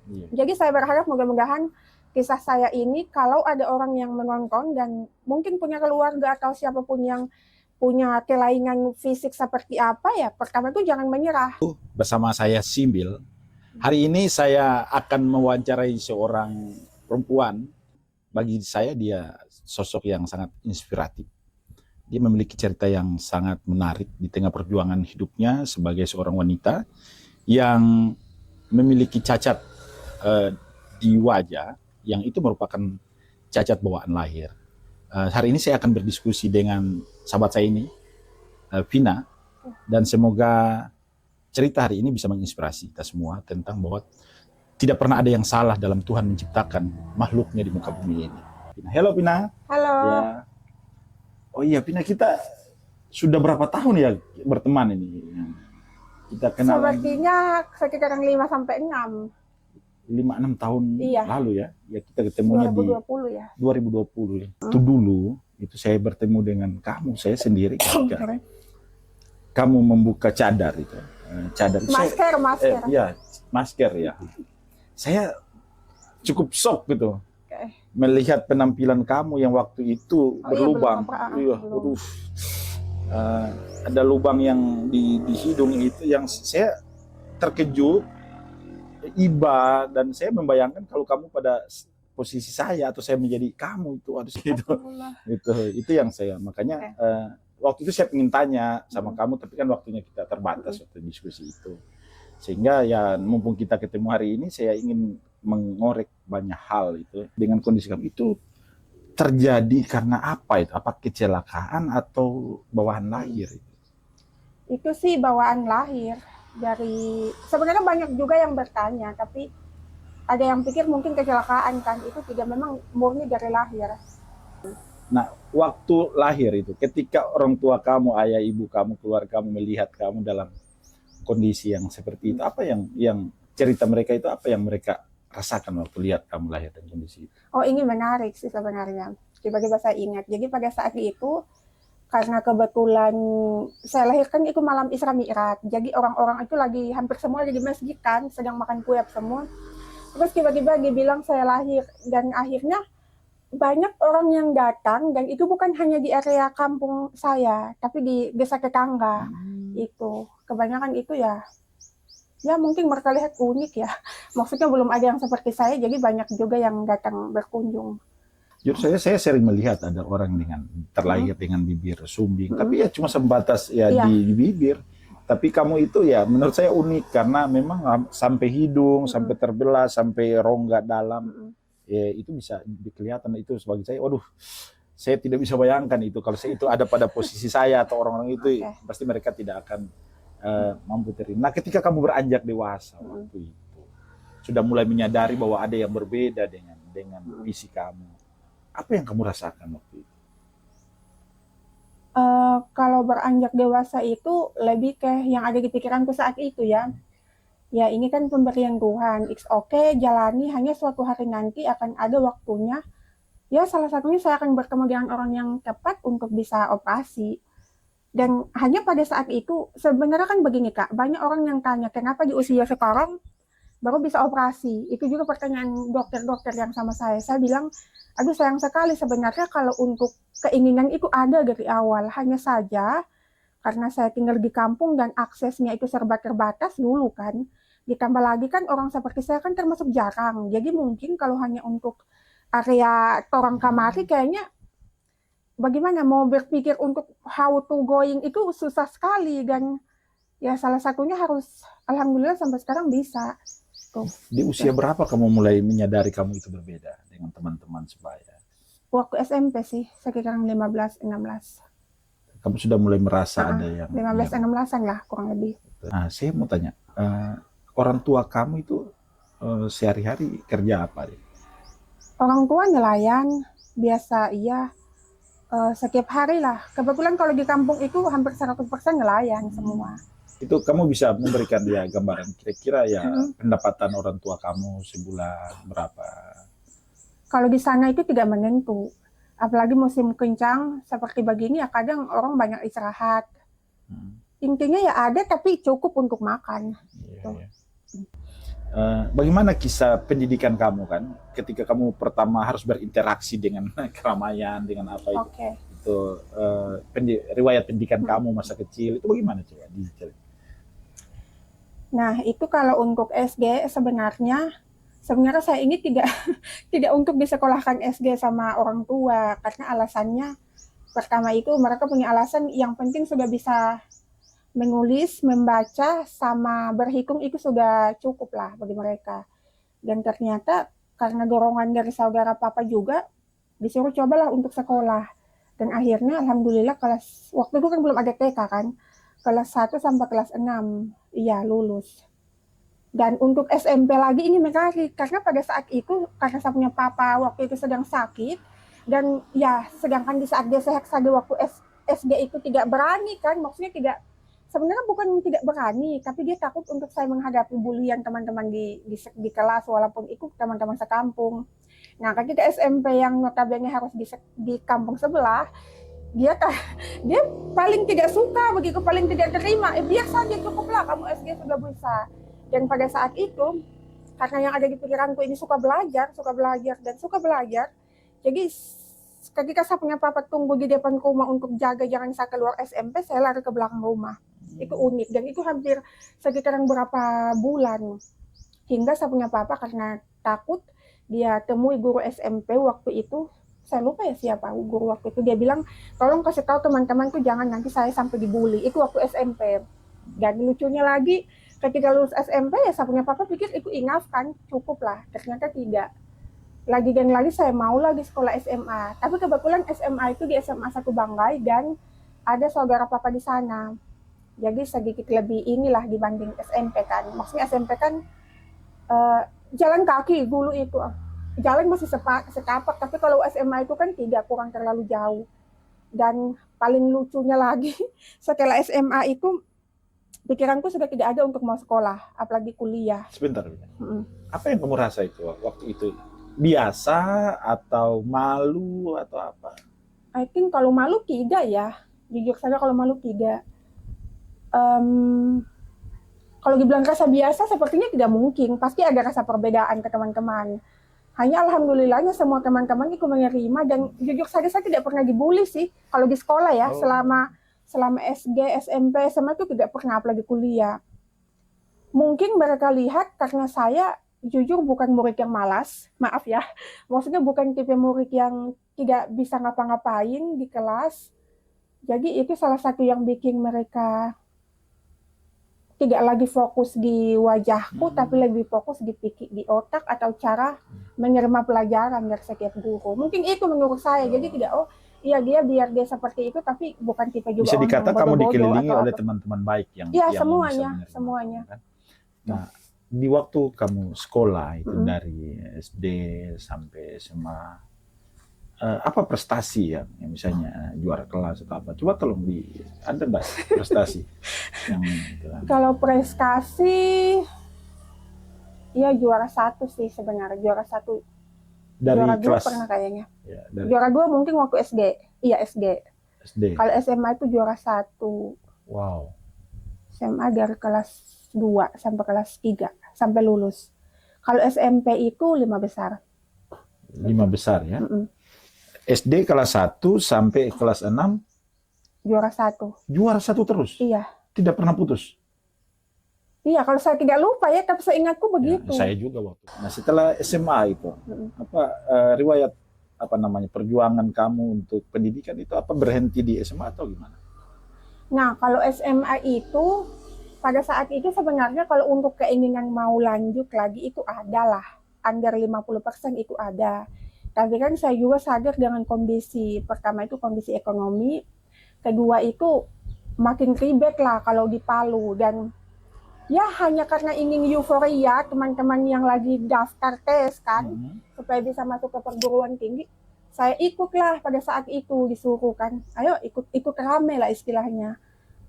Iya. Jadi saya berharap mudah-mudahan kisah saya ini kalau ada orang yang menonton dan mungkin punya keluarga atau siapapun yang punya kelainan fisik seperti apa ya, pertama itu jangan menyerah. Bersama saya Simbil. Hari ini saya akan mewawancarai seorang perempuan. Bagi saya dia sosok yang sangat inspiratif. Dia memiliki cerita yang sangat menarik di tengah perjuangan hidupnya sebagai seorang wanita yang memiliki cacat di wajah, yang itu merupakan cacat bawaan lahir. Hari ini saya akan berdiskusi dengan sahabat saya ini, Vina, dan semoga cerita hari ini bisa menginspirasi kita semua tentang bahwa tidak pernah ada yang salah dalam Tuhan menciptakan makhluknya di muka bumi ini. Halo Vina. Halo. Ya. Oh iya Vina, kita sudah berapa tahun ya berteman ini? Kita kenal. Sepertinya sekitar 5-6. 5-6 tahun lalu ya. Ya kita ketemunya 2020 di 2020. Itu dulu itu saya bertemu dengan kamu, saya sendiri ketika kamu membuka cadar itu. Cadar masker. Ya, masker ya. Saya cukup shock gitu. Melihat penampilan kamu yang waktu itu berlubang. Iya, waduh. Ada lubang yang di hidung itu yang saya terkejut, iba, dan saya membayangkan kalau kamu pada posisi saya atau saya menjadi kamu itu harus itu yang saya makanya waktu itu saya ingin tanya sama kamu, tapi kan waktunya kita terbatas waktu diskusi itu, sehingga ya mumpung kita ketemu hari ini saya ingin mengorek banyak hal itu. Dengan kondisi kamu itu terjadi karena apa itu? Apa kecelakaan atau bawaan lahir? Itu sih bawaan lahir. Sebenarnya banyak juga yang bertanya, tapi ada yang pikir mungkin kecelakaan kan. Itu tidak, memang murni dari lahir. Nah, waktu lahir itu, ketika orang tua kamu, ayah ibu kamu, keluarga kamu melihat kamu dalam kondisi yang seperti itu, apa yang cerita mereka itu, apa yang mereka rasakan waktu lihat kamu lahir dan kondisi itu? Oh, ini menarik sih sebenarnya. Tiba-tiba saya ingat. Jadi pada saat itu, karena kebetulan saya lahirkan itu malam Isra Mi'raj. Jadi orang-orang itu lagi hampir semua di masjid kan, sedang makan kue semua. Terus tiba-tiba dia bilang saya lahir, dan akhirnya banyak orang yang datang, dan itu bukan hanya di area kampung saya, tapi di desa tetangga. Itu kebanyakan itu ya mungkin mereka lihat unik ya. Maksudnya belum ada yang seperti saya, jadi banyak juga yang datang berkunjung. Jujur saya sering melihat ada orang dengan terlahir dengan bibir sumbing, tapi ya cuma sebatas ya di bibir. Tapi kamu itu ya menurut saya unik karena memang sampai hidung, sampai terbelah, sampai rongga dalam. Ya itu bisa kelihatan. Itu sebagai saya, waduh, saya tidak bisa bayangkan itu. Kalau saya itu ada pada posisi saya atau orang-orang itu, pasti mereka tidak akan mampu terima. Nah, ketika kamu beranjak dewasa waktu itu, sudah mulai menyadari bahwa ada yang berbeda dengan visi kamu. Apa yang kamu rasakan waktu itu? Kalau beranjak dewasa itu lebih ke yang ada di pikiranku saat itu ya. Ya ini kan pemberian Tuhan, it's okay, jalani, hanya suatu hari nanti akan ada waktunya. Ya salah satunya saya akan bertemu dengan orang yang tepat untuk bisa operasi. Dan hanya pada saat itu, sebenarnya kan begini Kak, banyak orang yang tanya, kenapa di usia sekarang baru bisa operasi? Itu juga pertanyaan dokter-dokter yang sama saya. Saya bilang, aduh sayang sekali sebenarnya kalau untuk keinginan itu ada dari awal. Hanya saja, karena saya tinggal di kampung dan aksesnya itu serba terbatas dulu kan. Ditambah lagi kan orang seperti saya kan termasuk jarang. Jadi mungkin kalau hanya untuk area Torang Kamari kayaknya bagaimana mau berpikir untuk how to going itu susah sekali, dan ya salah satunya harus alhamdulillah sampai sekarang bisa. Tuh. Di usia berapa kamu mulai menyadari kamu itu berbeda dengan teman-teman sebaya? Waktu SMP sih, sekitar 15-16. Kamu sudah mulai merasa ada yang 15-16an lah kurang lebih. Nah, saya mau tanya, orang tua kamu itu sehari-hari kerja apa? Orang tua nelayan biasa, iya. Setiap hari lah. Kebetulan kalau di kampung itu hampir 100% nelayan semua. Itu kamu bisa memberikan ya gambaran kira-kira ya pendapatan orang tua kamu sebulan berapa? Kalau di sana itu tidak menentu. Apalagi musim kencang seperti begini ya kadang orang banyak istirahat. Intinya ya ada tapi cukup untuk makan. Iya. Bagaimana kisah pendidikan kamu kan ketika kamu pertama harus berinteraksi dengan keramaian, dengan apa itu? Oke. Itu riwayat pendidikan kamu masa kecil itu bagaimana coba diceritain? Nah, itu kalau untuk SD sebenarnya saya ini tidak tidak untuk disekolahkan SD sama orang tua karena alasannya pertama itu mereka punya alasan yang penting sudah bisa menulis, membaca, sama berhitung itu sudah cukup lah bagi mereka. Dan ternyata karena dorongan dari saudara papa juga disuruh cobalah untuk sekolah. Dan akhirnya alhamdulillah waktu itu kan belum ada TK kan, kelas 1 sampai kelas 6, iya lulus. Dan untuk SMP lagi ini menarik, karena pada saat itu, karena saya punya papa waktu itu sedang sakit, dan ya sedangkan di saat dia sehat saja waktu SD itu tidak berani kan, maksudnya tidak, sebenarnya bukan tidak berani, tapi dia takut untuk saya menghadapi bulian teman-teman di kelas, walaupun itu teman-teman sekampung. Nah, ketika SMP yang notabene harus di kampung sebelah, dia paling tidak suka begitu, paling tidak terima. Biar saja cukuplah kamu SD sudah bisa. Dan pada saat itu, karena yang ada di pikiranku ini suka belajar, jadi ketika saya punya papa tunggu di depan rumah untuk jaga jangan saya keluar SMP, saya lari ke belakang rumah. Itu unik, dan itu hampir sekitar berapa bulan. Hingga saya punya papa karena takut, dia temui guru SMP waktu itu, saya lupa ya siapa guru waktu itu, dia bilang, tolong kasih tahu teman-teman tuh jangan nanti saya sampai dibully. Itu waktu SMP. Dan lucunya lagi, ketika lulus SMP ya saya punya papa pikir itu enough kan, cukup lah. Ternyata tidak. Lagi dan lagi saya mau lagi sekolah SMA. Tapi kebetulan SMA itu di SMA 1 Banggai dan ada saudara papa di sana. Jadi sedikit lebih inilah dibanding SMP kan. Maksudnya SMP kan jalan kaki dulu itu. Jalan masih setapak, tapi kalau SMA itu kan tidak, kurang terlalu jauh. Dan paling lucunya lagi, setelah SMA itu pikiranku sudah tidak ada untuk mau sekolah, apalagi kuliah. Sebentar. Apa yang kamu rasa itu waktu itu? Biasa atau malu atau apa? I think kalau malu tidak ya. Jujur saja kalau malu tidak. Kalau dibilang rasa biasa sepertinya tidak mungkin. Pasti ada rasa perbedaan ke teman-teman. Hanya alhamdulillahnya semua teman-teman itu menerima, dan jujur saja saya tidak pernah dibully sih. Kalau di sekolah ya, selama SD, SMP, SMA itu tidak pernah, apalagi kuliah. Mungkin mereka lihat karena saya jujur bukan murid yang malas, maaf ya. Maksudnya bukan tipe murid yang tidak bisa ngapa-ngapain di kelas. Jadi itu salah satu yang bikin mereka tidak lagi fokus di wajahku, tapi lebih fokus di otak atau cara menerima pelajaran dari setiap guru. Mungkin itu menurut saya. Jadi tidak, iya biar dia seperti itu, tapi bukan tipe juga bisa dikata kamu dikelilingi oleh apa. teman-teman baik yang semuanya. Nah, di waktu kamu sekolah itu dari SD sampai SMA, apa prestasi yang misalnya juara kelas atau apa? Coba tolong ada nggak prestasi yang itu? Kalau prestasi, ya juara 1 sih sebenarnya, juara 1. Dari juara 2 kelas pernah kayaknya. Ya, juara 2 mungkin waktu SD. Iya SD. Kalau SMA itu juara 1. Wow. SMA dari kelas 2 sampai kelas 3 sampai lulus. Kalau SMP itu 5 besar. 5 besar ya. SD kelas 1 sampai kelas 6 juara 1. Juara 1 terus? Iya. Tidak pernah putus? Iya, kalau saya tidak lupa ya, tapi saya ingatku begitu. Ya, saya juga waktu. Nah, setelah SMA itu, riwayat perjuangan kamu untuk pendidikan itu apa berhenti di SMA atau gimana? Nah, kalau SMA itu pada saat itu sebenarnya kalau untuk keinginan mau lanjut lagi itu ada lah. Under 50% itu ada. Tapi kan saya juga sadar dengan kondisi, pertama itu kondisi ekonomi, kedua itu makin ribet lah kalau di Palu, dan ya hanya karena ingin euforia teman-teman yang lagi daftar tes kan, supaya bisa masuk ke perguruan tinggi, saya ikutlah pada saat itu disuruh kan, ayo ikut rame lah istilahnya.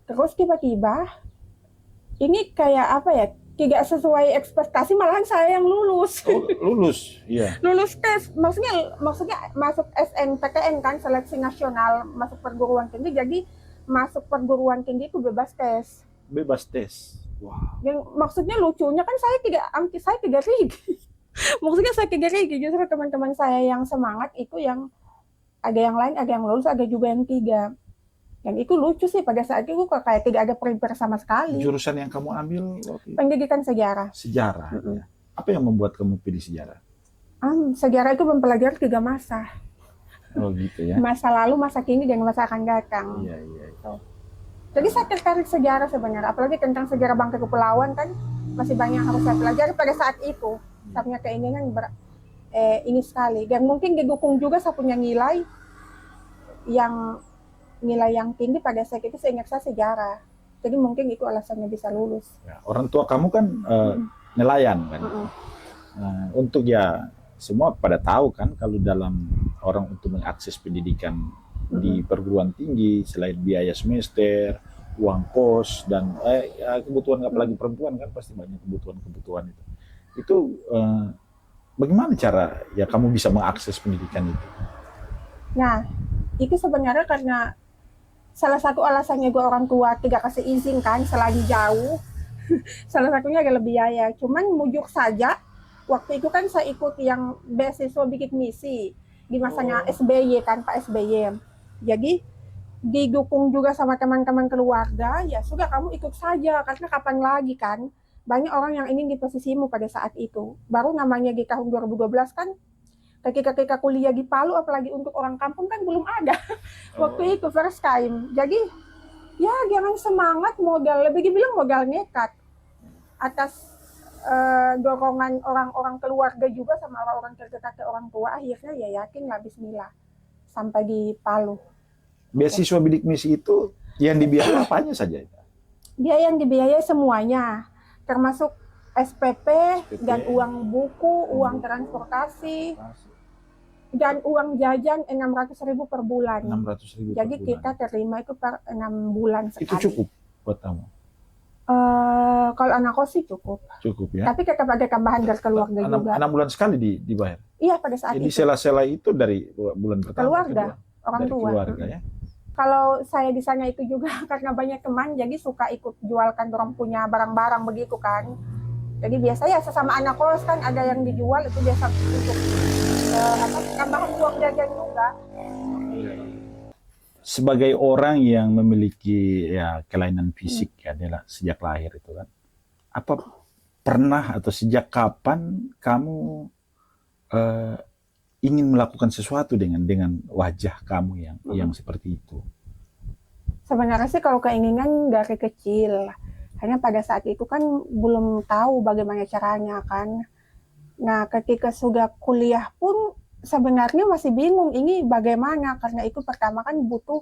Terus tiba-tiba ini kayak apa ya, tidak sesuai ekspektasi, malahan saya yang lulus. Lulus, iya. Lulus tes, maksudnya masuk SNPTN kan, seleksi nasional masuk perguruan tinggi, jadi masuk perguruan tinggi itu bebas tes. Bebas tes. Wow. Yang maksudnya lucunya kan saya 3 Rigi. Maksudnya saya 3 Rigi, justru teman-teman saya yang semangat itu yang ada yang lain, ada yang lulus, ada juga yang 3. Dan itu lucu sih pada saat itu kok kayak tidak ada prepare sama sekali. Jurusan yang kamu ambil waktu itu? Pendidikan sejarah. Sejarah. Ya. Apa yang membuat kamu pilih sejarah? Sejarah itu mempelajari 3 masa. Oh gitu ya. Masa lalu, masa kini, dan masa akan datang. Iya. Jadi saya tertarik sejarah sebenarnya, apalagi tentang sejarah bangsa kepulauan kan masih banyak harus saya pelajari pada saat itu. Saya punya keinginan ini sekali, dan mungkin didukung juga saya punya nilai yang tinggi pada saat itu. Seingat saya sejarah, jadi mungkin itu alasannya bisa lulus. Ya, orang tua kamu kan nelayan kan. Nah, untuk ya semua pada tahu kan kalau dalam orang untuk mengakses pendidikan di perguruan tinggi, selain biaya semester, uang kos, dan ya kebutuhan, apalagi perempuan kan pasti banyak kebutuhan itu. Itu bagaimana cara ya kamu bisa mengakses pendidikan itu? Nah, itu sebenarnya karena salah satu alasannya gue orang tua tidak kasih izin kan, selagi jauh. Salah satunya adalah biaya. Cuman mujur saja, waktu itu kan saya ikut yang beasiswa bikin misi di masanya SBY kan, Pak SBY. Jadi didukung juga sama teman-teman keluarga, ya sudah kamu ikut saja, karena kapan lagi kan, banyak orang yang ingin di posisimu pada saat itu. Baru namanya di tahun 2012 kan, ketika kuliah di Palu, apalagi untuk orang kampung kan belum ada. Waktu itu first time. Jadi ya jangan semangat, modal, lebih dibilang modal nekat atas dorongan orang-orang keluarga juga sama orang-orang terdekat orang tua. Akhirnya ya yakin lah, bismillah, sampai di Palu. Beasiswa bidik misi itu yang dibiayai apanya saja? Dia yang dibiayai semuanya, termasuk SPP dan uang buku, uang transportasi, dan uang jajan 600.000 per bulan. 600.000 Jadi per bulan. kita terima itu per 6 bulan sekali. Itu cukup buat kamu? Kalau anak kos sih cukup. Cukup ya. Tapi tetap ada tambahan dari keluarga juga. 6 bulan sekali dibayar? Iya, pada saat jadi itu. Jadi sela-sela itu dari bulan pertama? Keluarga, orang dari tua. Keluarga ya. Kalau saya di sana itu juga karena banyak teman, jadi suka ikut jualkan orang punya barang-barang begitu kan. Jadi biasanya sesama anak kos kan ada yang dijual, itu biasa untuk tambahan uang jajan juga. Sebagai orang yang memiliki ya kelainan fisik ya sejak lahir itu kan, apa pernah atau sejak kapan kamu ingin melakukan sesuatu dengan wajah kamu yang seperti itu? Sebenarnya sih kalau keinginan dari kecil, hanya pada saat itu kan belum tahu bagaimana caranya kan. Nah, ketika sudah kuliah pun sebenarnya masih bingung ini bagaimana, karena itu pertama kan butuh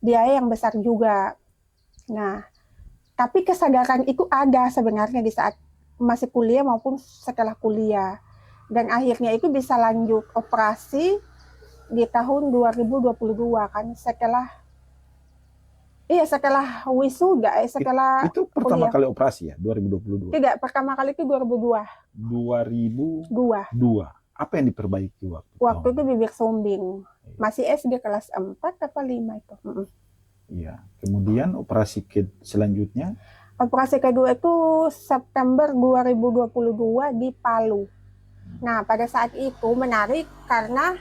biaya yang besar juga. Nah, tapi kesadaran itu ada sebenarnya di saat masih kuliah maupun setelah kuliah. Dan akhirnya itu bisa lanjut operasi di tahun 2022 kan, setelah wisuda, setelah itu pertama kuliah. Kali operasi ya, 2022? Tidak, pertama kali itu 2002. 2002. Apa yang diperbaiki waktu? Waktu itu bibir sumbing. Masih SD kelas 4 atau 5 itu. Iya. Kemudian operasi selanjutnya? Operasi kedua itu September 2022 di Palu. Nah, pada saat itu menarik karena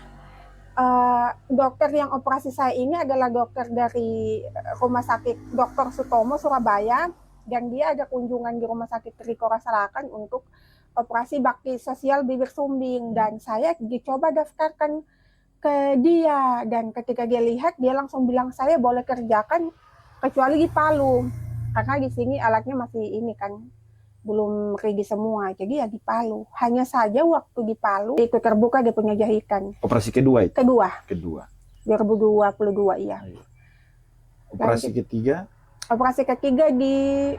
dokter yang operasi saya ini adalah dokter dari Rumah Sakit Dr. Sutomo Surabaya, dan dia ada kunjungan di Rumah Sakit Riko Rasarakan untuk operasi bakti sosial bibir sumbing, dan saya dicoba daftarkan ke dia, dan ketika dia lihat dia langsung bilang saya boleh kerjakan kecuali di Palu karena di sini alatnya masih ini kan belum ready semua, jadi ya di Palu. Hanya saja waktu di Palu itu terbuka dia punya jahitan. Operasi kedua itu? Kedua. 2022 iya. Operasi ketiga? Operasi ketiga di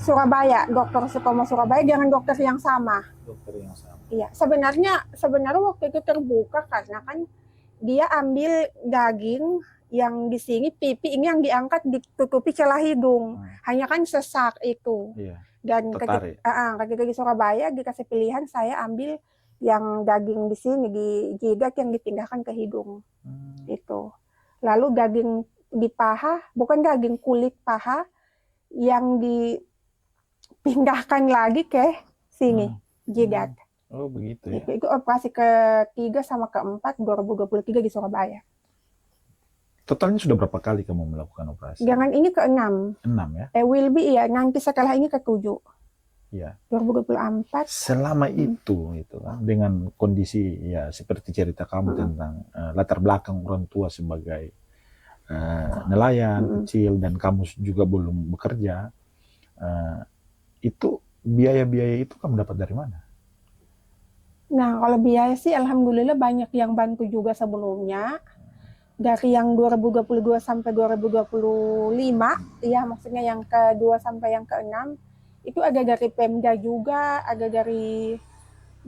Surabaya, Dr. Sutomo Surabaya, dengan dokter yang sama. Dokter yang sama. Iya, sebenarnya waktu itu terbuka karena kan dia ambil daging yang di sini, pipi ini yang diangkat ditutupi celah hidung. Hanya kan sesak itu. Iya. Dan ketika di Surabaya dikasih pilihan, saya ambil yang daging di sini di jidat yang dipindahkan ke hidung. Itu. Lalu daging di paha, bukan daging, kulit paha yang pindahkan lagi ke sini, jidat. Oh begitu ya. Itu operasi ketiga sama keempat 2023 di Surabaya. Totalnya sudah berapa kali kamu melakukan operasi? Jangan ini ke-6. 6 ya? Will be ya, nanti setelah ini ke-7. Iya. 2024. Selama itu kan dengan kondisi ya seperti cerita kamu tentang latar belakang orang tua sebagai nelayan kecil dan kamu juga belum bekerja, itu biaya-biaya itu kamu dapat dari mana? Nah, kalau biaya sih alhamdulillah banyak yang bantu juga sebelumnya. Dari yang 2022 sampai 2025, ya maksudnya yang ke-2 sampai yang ke-6, itu ada dari Pemda juga, ada dari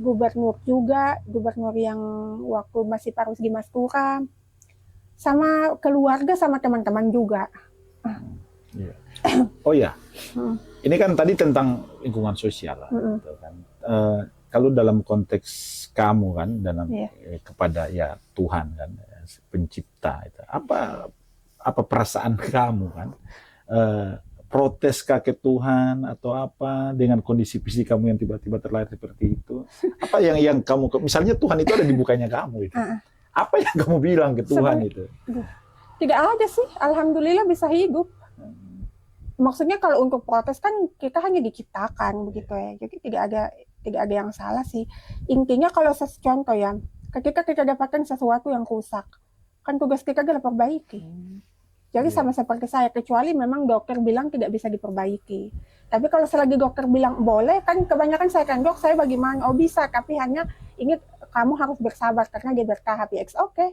gubernur juga, gubernur yang waktu masih Parus Dimas Tura, sama keluarga sama teman-teman juga. Iya. Oh ya, ini kan tadi tentang lingkungan sosial lah, gitu kan. Kalau dalam konteks kamu kan, dalam kepada ya Tuhan kan, pencipta itu, apa perasaan kamu kan? Protes ke Tuhan atau apa dengan kondisi fisik kamu yang tiba-tiba terlahir seperti itu? Apa yang kamu, misalnya Tuhan itu ada di bukanya kamu itu, apa yang kamu bilang ke Tuhan itu? Tidak ada sih, alhamdulillah bisa hidup. Maksudnya kalau untuk protes kan kita hanya diciptakan begitu ya, jadi tidak ada yang salah sih. Intinya kalau contoh ya, ketika kita dapatkan sesuatu yang rusak, kan tugas kita adalah perbaiki. Jadi sama seperti saya, kecuali memang dokter bilang tidak bisa diperbaiki. Tapi kalau selagi dokter bilang boleh, kan kebanyakan saya kan dok, saya bagaimana? Oh bisa, tapi hanya ingat kamu harus bersabar karena dia bertahap ya, oke.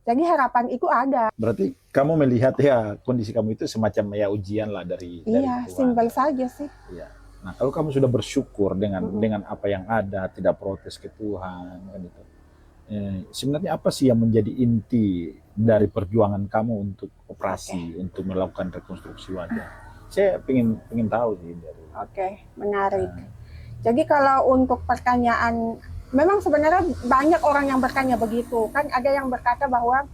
Jadi harapan itu ada. Berarti kamu melihat ya kondisi kamu itu semacam ya ujian lah dari Tuhan. Simpel saja sih. Iya. Nah, kalau kamu sudah bersyukur dengan apa yang ada, tidak protes ke Tuhan kan itu. Sebenarnya apa sih yang menjadi inti dari perjuangan kamu untuk operasi, untuk melakukan rekonstruksi wajah? Saya pengen tahu sih dari. Menarik. Jadi kalau untuk pertanyaan, memang sebenarnya banyak orang yang bertanya begitu. Kan ada yang berkata bahwa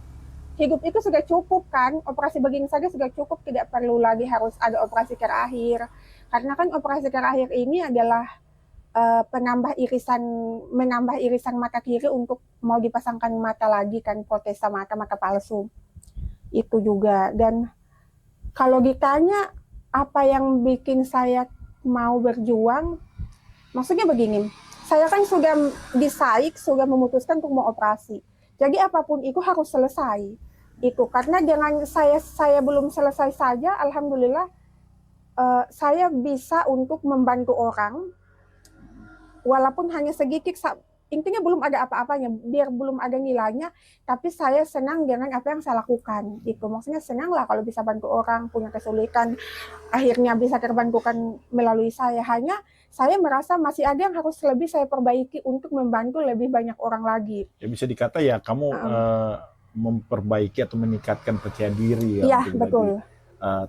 hidup itu sudah cukup kan, operasi begini saja sudah cukup, tidak perlu lagi harus ada operasi terakhir. Karena kan operasi terakhir ini adalah menambah irisan mata kiri untuk mau dipasangkan mata lagi kan, protesa mata palsu. Itu juga. Dan kalau ditanya apa yang bikin saya mau berjuang, maksudnya begini, saya kan sudah sudah memutuskan untuk mau operasi. Jadi apapun itu harus selesai. Itu karena dengan saya belum selesai saja, alhamdulillah saya bisa untuk membantu orang, walaupun hanya sedikit. Intinya belum ada apa-apanya, biar belum ada nilainya, tapi saya senang dengan apa yang saya lakukan. Itu maksudnya senang lah kalau bisa bantu orang punya kesulitan, akhirnya bisa terbantukan melalui saya. Hanya saya merasa masih ada yang harus lebih saya perbaiki untuk membantu lebih banyak orang lagi. Ya bisa dikata ya kamu memperbaiki atau meningkatkan percaya diri ya. Iya, betul.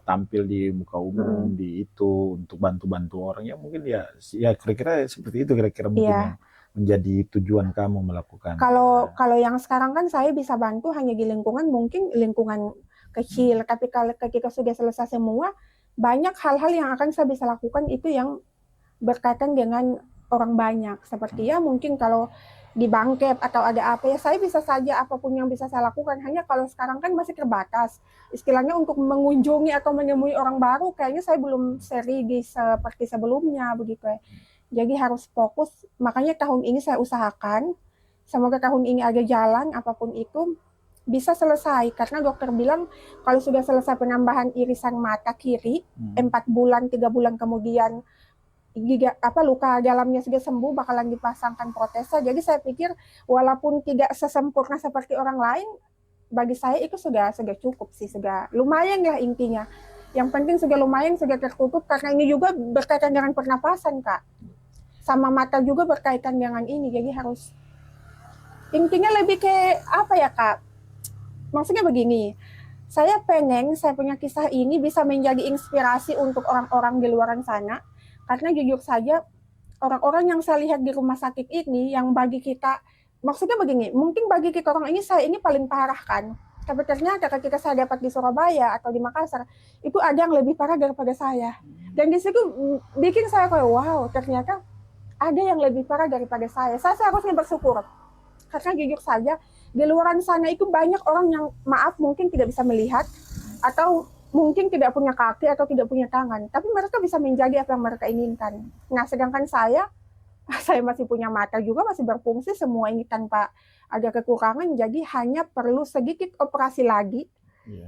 Tampil di muka umum di itu untuk bantu-bantu orang ya, mungkin ya kira-kira seperti itu kira-kira mungkin yang menjadi tujuan kamu melakukan. Kalau yang sekarang kan saya bisa bantu hanya di lingkungan, mungkin lingkungan kecil, tapi kalau ketika sudah selesai semua, banyak hal-hal yang akan saya bisa lakukan itu yang berkaitan dengan orang banyak. Seperti ya mungkin kalau di bangkep atau ada apa ya, saya bisa saja apapun yang bisa saya lakukan. Hanya kalau sekarang kan masih terbatas. Istilahnya untuk mengunjungi atau menemui orang baru, kayaknya saya belum seri seperti sebelumnya begitu ya. Jadi harus fokus, makanya tahun ini saya usahakan, semoga tahun ini ada jalan, apapun itu bisa selesai. Karena dokter bilang kalau sudah selesai penambahan irisan mata kiri, 4 bulan, 3 bulan kemudian luka dalamnya sudah sembuh, bakalan dipasangkan protesa. Jadi saya pikir walaupun tidak sesempurna seperti orang lain, bagi saya itu sudah cukup sih, sudah lumayan ya intinya. Yang penting sudah lumayan, sudah tertutup, karena ini juga berkaitan dengan pernapasan Kak. Sama mata juga berkaitan dengan ini, jadi harus intinya lebih ke apa ya Kak, maksudnya begini, saya punya kisah ini bisa menjadi inspirasi untuk orang-orang di luar sana, karena jujur saja orang-orang yang saya lihat di rumah sakit ini, yang bagi kita, maksudnya begini, mungkin bagi kita orang ini, saya ini paling parah kan, tapi ternyata ketika saya dapat di Surabaya atau di Makassar, itu ada yang lebih parah daripada saya. Dan di situ bikin saya kayak wow, ternyata ada yang lebih parah daripada saya. Saya seharusnya bersyukur. Karena jujur saja, di luar sana itu banyak orang yang maaf mungkin tidak bisa melihat, atau mungkin tidak punya kaki atau tidak punya tangan. Tapi mereka bisa menjadi apa yang mereka inginkan. Nah sedangkan saya masih punya mata juga, masih berfungsi, semua ini tanpa ada kekurangan, jadi hanya perlu sedikit operasi lagi.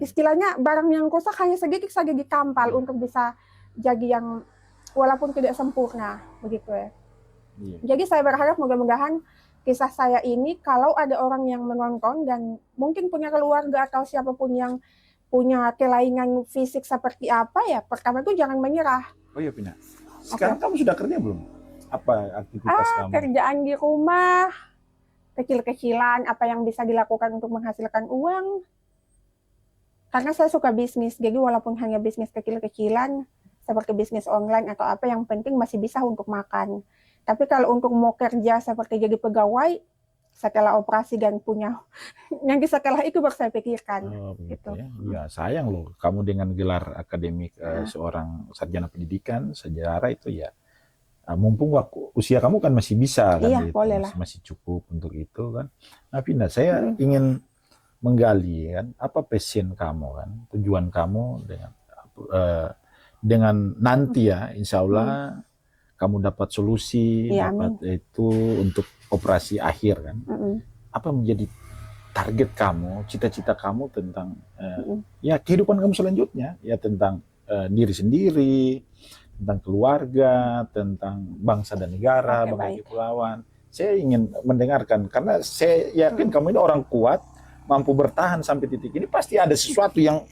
Istilahnya barang yang rusak hanya sedikit saja ditampal untuk bisa jadi yang walaupun tidak sempurna, begitu ya. Jadi saya berharap mudah-mudahan kisah saya ini kalau ada orang yang menonton dan mungkin punya keluarga atau siapapun yang punya kelainan fisik seperti apa ya, pertama itu jangan menyerah. Oh iya Pina, sekarang kamu sudah kerja belum? Apa aktivitas kamu? Kerjaan di rumah, kecil-kecilan, apa yang bisa dilakukan untuk menghasilkan uang. Karena saya suka bisnis, jadi walaupun hanya bisnis kecil-kecilan, seperti bisnis online atau apa, yang penting masih bisa untuk makan. Tapi kalau untuk mau kerja seperti jadi pegawai, setelah operasi dan punya, nanti setelah itu baru saya pikirkan. Oh, gitu. Ya, sayang loh, kamu dengan gelar akademik seorang sarjana pendidikan, sejarah itu ya, mumpung usia kamu kan masih bisa kan, iya, gitu. Boleh lah. Masih cukup untuk itu kan. Nah Pinda, saya ingin menggali kan, apa passion kamu kan, tujuan kamu dengan nanti ya, insya Allah kamu dapat solusi, dapat itu untuk operasi akhir kan. Apa menjadi target kamu, cita-cita kamu tentang ya kehidupan kamu selanjutnya, ya tentang diri sendiri, tentang keluarga, tentang bangsa dan negara, bangsa kepulauan. Saya ingin mendengarkan karena saya yakin kamu ini orang kuat, mampu bertahan sampai titik ini, pasti ada sesuatu yang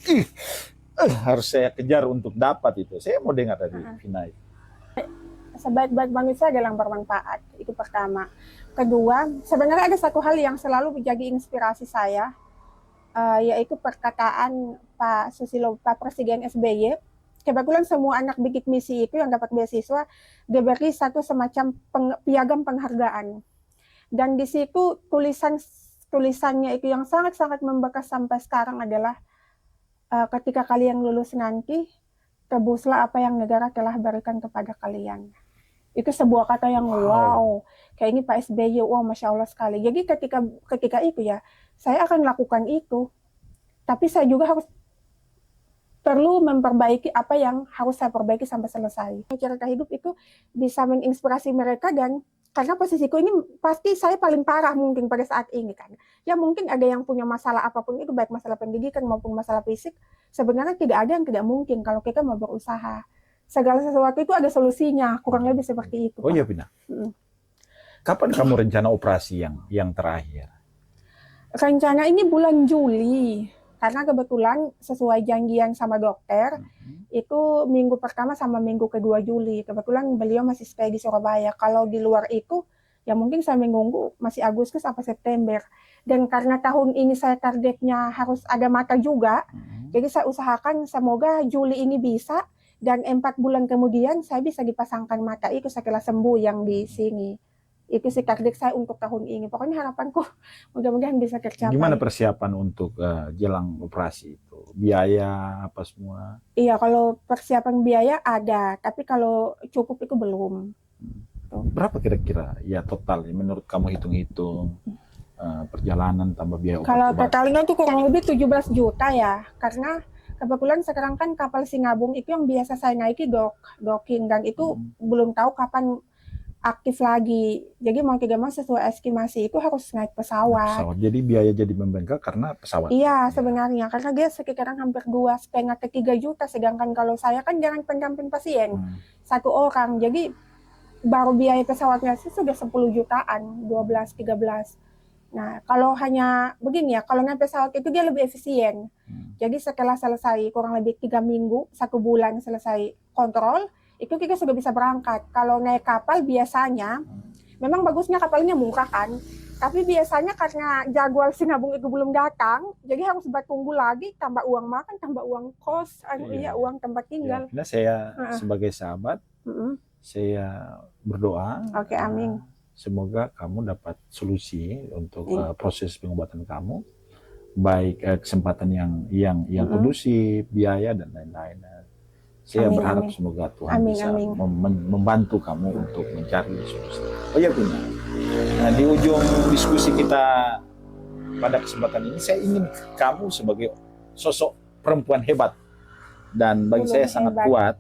harus saya kejar untuk dapat itu. Saya mau dengar dari Vina. Sebaik-baik manusia adalah yang bermanfaat, itu pertama. Kedua, sebenarnya ada satu hal yang selalu menjadi inspirasi saya, yaitu perkataan Pak Susilo, Pak Presiden SBY. Kebetulan semua anak bidik misi itu yang dapat beasiswa diberi satu semacam piagam penghargaan. Dan di situ tulisannya itu yang sangat-sangat membekas sampai sekarang adalah ketika kalian lulus nanti, tebuslah apa yang negara telah berikan kepada kalian. Itu sebuah kata yang wow, kayak ini Pak SBY, wow Masya Allah sekali. Jadi ketika itu ya, saya akan lakukan itu, tapi saya juga harus perlu memperbaiki apa yang harus saya perbaiki sampai selesai. Cerita hidup itu bisa menginspirasi mereka, dan karena posisiku ini pasti saya paling parah mungkin pada saat ini kan. Ya mungkin ada yang punya masalah apapun itu, baik masalah pendidikan maupun masalah fisik, sebenarnya tidak ada yang tidak mungkin kalau kita mau berusaha. Segala sesuatu itu ada solusinya, kurang lebih seperti itu. Oh iya Pina. Kapan kamu rencana operasi yang terakhir? Rencana ini bulan Juli. Karena kebetulan sesuai janjian sama dokter, itu minggu pertama sama minggu kedua Juli. Kebetulan beliau masih stay di Surabaya. Kalau di luar itu, ya mungkin saya menunggu masih Agustus sampai September. Dan karena tahun ini saya targetnya harus ada mata juga, jadi saya usahakan semoga Juli ini bisa, dan 4 bulan kemudian saya bisa dipasangkan mata itu setelah sembuh yang di sini. Itu sih target saya untuk tahun ini. Pokoknya harapanku mudah-mudahan bisa tercapai. Gimana persiapan untuk jelang operasi itu? Biaya apa semua? Iya, kalau persiapan biaya ada, tapi kalau cukup itu belum. Berapa kira-kira ya total menurut kamu hitung-hitung perjalanan tambah biaya obat? Kalau totalnya itu kurang lebih 17 juta ya, karena kebetulan sekarang kan kapal Sinabung itu yang biasa saya naiki docking, dan itu belum tahu kapan aktif lagi. Jadi mau tidak mau sesuai estimasi itu harus naik pesawat. Jadi biaya jadi membengkak karena pesawat. Iya sebenarnya, karena dia sekitaran hampir 2,5 ke 3 juta, sedangkan kalau saya kan jangan pendamping pasien, satu orang. Jadi baru biaya pesawatnya sih sudah 10 jutaan, 12-13. Nah, kalau hanya begini ya, kalau naik pesawat itu dia lebih efisien. Jadi setelah selesai kurang lebih 3 minggu, 1 bulan selesai kontrol, itu kita sudah bisa berangkat. Kalau naik kapal biasanya, memang bagusnya kapalnya murah kan, tapi biasanya karena jadwal Sinabung itu belum datang, jadi harus tunggu lagi, tambah uang makan, tambah uang kos, uang tempat tinggal. Ya, saya sebagai sahabat, saya berdoa. Oke, amin. Semoga kamu dapat solusi untuk proses pengobatan kamu, baik kesempatan yang kondusif, biaya dan lain-lain. Saya Amin, berharap amin. semoga Tuhan Amin, bisa amin. membantu kamu untuk mencari solusi. Oh ya Pina, nah, di ujung diskusi kita pada kesempatan ini, saya ingin kamu sebagai sosok perempuan hebat dan bagi Belum saya sangat hebat. kuat.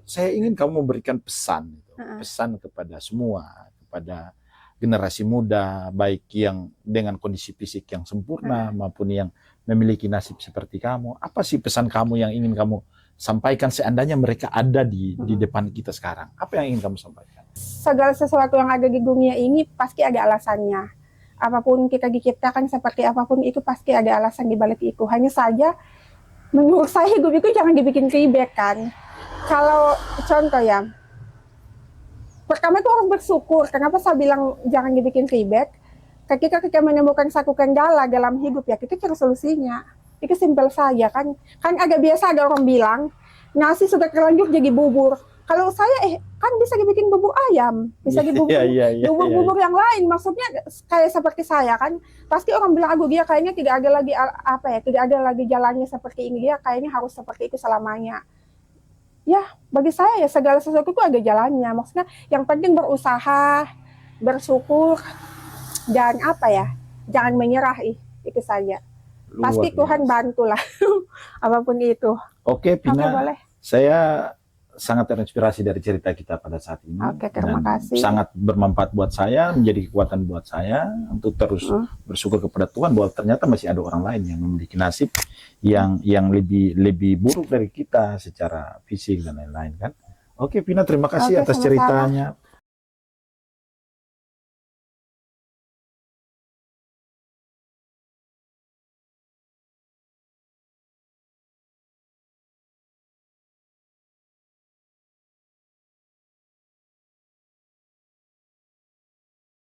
Saya ingin kamu memberikan pesan, pesan kepada semua, kepada generasi muda, baik yang dengan kondisi fisik yang sempurna maupun yang memiliki nasib seperti kamu. Apa sih pesan kamu yang ingin kamu sampaikan seandainya mereka ada di depan kita sekarang? Apa yang ingin kamu sampaikan? Segala sesuatu yang ada di dunia ini pasti ada alasannya. Apapun kita diciptakan seperti apapun itu pasti ada alasan di balik itu. Hanya saja menurut saya hidup itu jangan dibikin ribet kan. Kalau contoh ya, pertama itu harus bersyukur. Kenapa saya bilang jangan dibikin ribet? Ketika kita menemukan satu kendala dalam hidup ya kita cari solusinya. Itu simpel saja kan. Kan agak biasa ada orang bilang nasi sudah terlanjur jadi bubur. Kalau saya kan bisa dibikin bubur ayam, bisa dibubur bubur yang lain. Maksudnya kayak seperti saya kan. Pasti orang bilang dia kayaknya tidak ada lagi tidak ada lagi jalannya seperti ini. Dia kayaknya harus seperti itu selamanya. Ya, bagi saya ya segala sesuatu itu ada jalannya. Maksudnya yang penting berusaha, bersyukur dan jangan menyerah itu saja. Pasti Tuhan bantulah apapun itu. Oke, Pina, saya sangat terinspirasi dari cerita kita pada saat ini. Oke, terima kasih. Sangat bermanfaat buat saya, menjadi kekuatan buat saya untuk terus bersyukur kepada Tuhan bahwa ternyata masih ada orang lain yang memiliki nasib yang lebih buruk dari kita secara fisik dan lain-lain kan. Oke, Pina, terima kasih atas ceritanya.